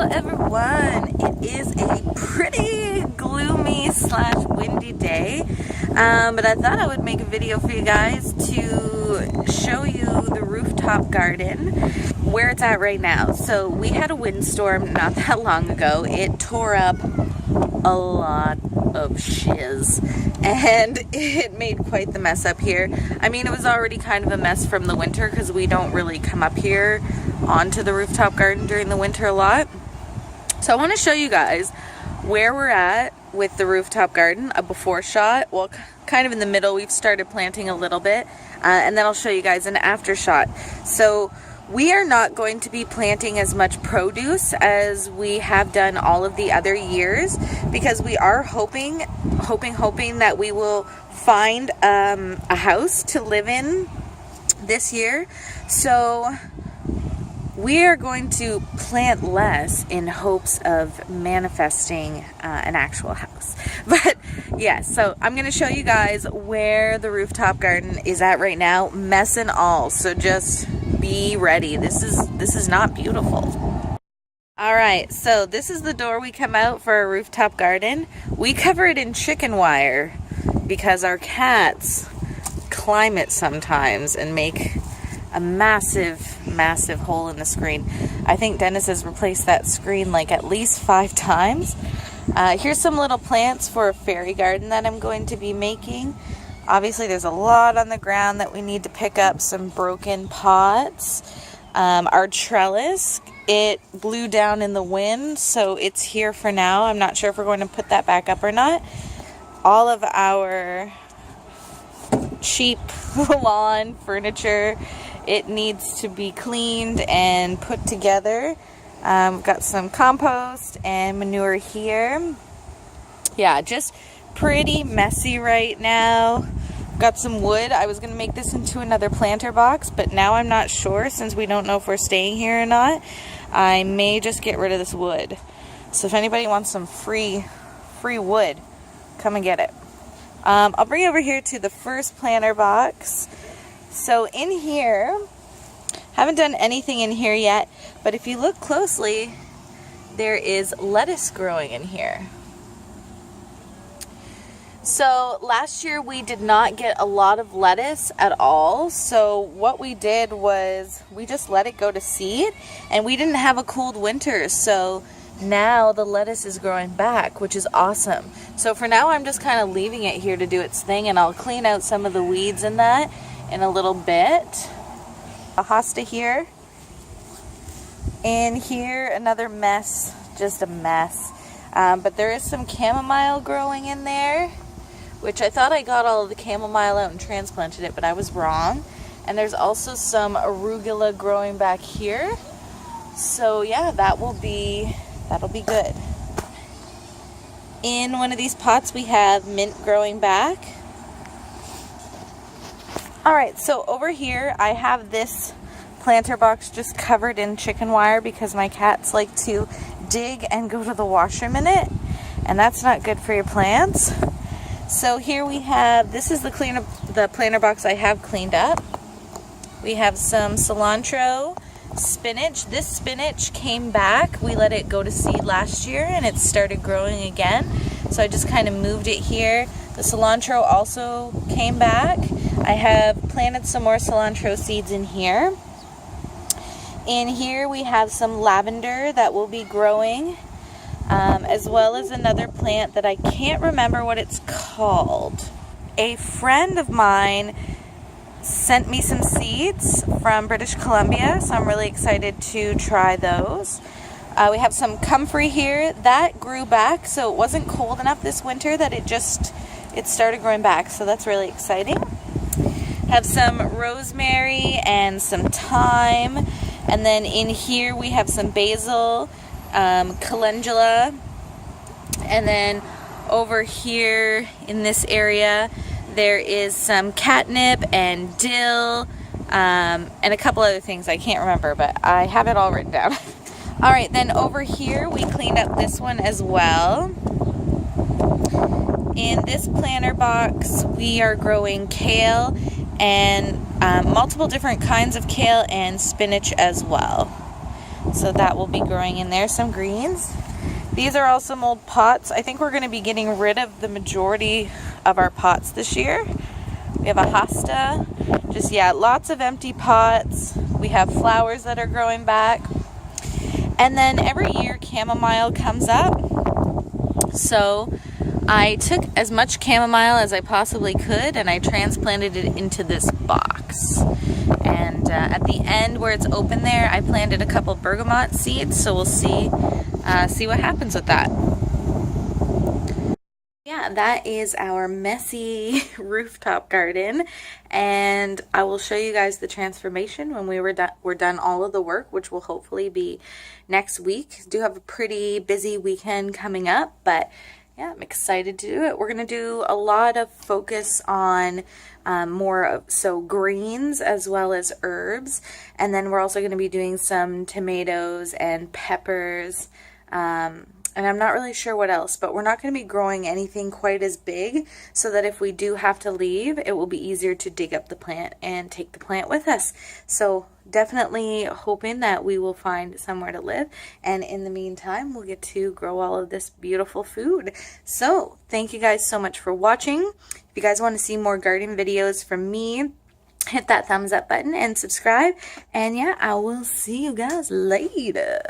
Hello everyone, it is a pretty gloomy slash windy day, but I thought I would make a video for you guys to show you the rooftop garden, where it's at right now. So we had a windstorm not that long ago. It tore up a lot of shiz and it made quite the mess up here. I mean, it was already kind of a mess from the winter because we don't really come up here onto the rooftop garden during the winter a lot. So I want to show you guys where we're at with the rooftop garden, a before shot, well, kind of in the middle. We've started planting a little bit, and then I'll show you guys an after shot. So we are not going to be planting as much produce as we have done all of the other years because we are hoping that we will find a house to live in this year. So we are going to plant less in hopes of manifesting an actual house. But yeah, so I'm going to show you guys where the rooftop garden is at right now, mess and all. So just be ready. This is not beautiful. All right, so this is the door we come out for our rooftop garden. We cover it in chicken wire because our cats climb it sometimes and make a massive hole in the screen. I think Dennis has replaced that screen like at least 5 times. Here's some little plants for a fairy garden that I'm going to be making. Obviously there's a lot on the ground that we need to pick up, some broken pots. Our trellis, it blew down in the wind, so it's here for now. I'm not sure if we're going to put that back up or not. All of our cheap lawn furniture, it needs to be cleaned and put together. We've got some compost and manure here. Yeah, just pretty messy right now. Got some wood. I was going to make this into another planter box, but now I'm not sure since we don't know if we're staying here or not. I may just get rid of this wood. So if anybody wants some free wood, come and get it. I'll bring you over here to the first planter box. So in here, haven't done anything in here yet, but if you look closely, there is lettuce growing in here. So last year we did not get a lot of lettuce at all. So what we did was we just let it go to seed, and we didn't have a cold winter. So now the lettuce is growing back, which is awesome. So for now I'm just kind of leaving it here to do its thing, and I'll clean out some of the weeds in that in a little bit. A hosta here. And here another mess, just a mess. But there is some chamomile growing in there, which I thought I got all of the chamomile out and transplanted it, but I was wrong. And there's also some arugula growing back here. So yeah, that'll be good. In one of these pots we have mint growing back. Alright, so over here I have this planter box just covered in chicken wire because my cats like to dig and go to the washroom in it, and that's not good for your plants. So here we have, this is the planter box I have cleaned up. We have some cilantro, spinach. This spinach came back. We let it go to seed last year and it started growing again. So I just kind of moved it here. The cilantro also came back. I have planted some more cilantro seeds in here. In here we have some lavender that will be growing, as well as another plant that I can't remember what it's called. A friend of mine sent me some seeds from British Columbia, so I'm really excited to try those. We have some comfrey here that grew back, so it wasn't cold enough this winter that it started growing back, so that's really exciting. Have some rosemary and some thyme, and then in here we have some basil, calendula, and then over here in this area there is some catnip and dill, and a couple other things I can't remember, but I have it all written down. Alright, then over here we cleaned up this one as well. In this planter box we are growing kale and multiple different kinds of kale and spinach as well. So that will be growing in there. Some greens. These are all some old pots. I think we're going to be getting rid of the majority of our pots this year. We have a hosta. Just, yeah, lots of empty pots. We have flowers that are growing back. And then every year chamomile comes up. So I took as much chamomile as I possibly could and I transplanted it into this box. And at the end where it's open there, I planted a couple bergamot seeds, so we'll see what happens with that. Yeah, that is our messy rooftop garden, and I will show you guys the transformation when we're done all of the work, which will hopefully be next week. Do have a pretty busy weekend coming up, but yeah, I'm excited to do it. We're going to do a lot of focus on more of greens as well as herbs, and then we're also going to be doing some tomatoes and peppers, and I'm not really sure what else, but we're not going to be growing anything quite as big, so that if we do have to leave, it will be easier to dig up the plant and take the plant with us. So definitely hoping that we will find somewhere to live, and in the meantime we'll get to grow all of this beautiful food. So thank you guys so much for watching. If you guys want to see more garden videos from me, hit that thumbs up button and subscribe, and yeah, I will see you guys later.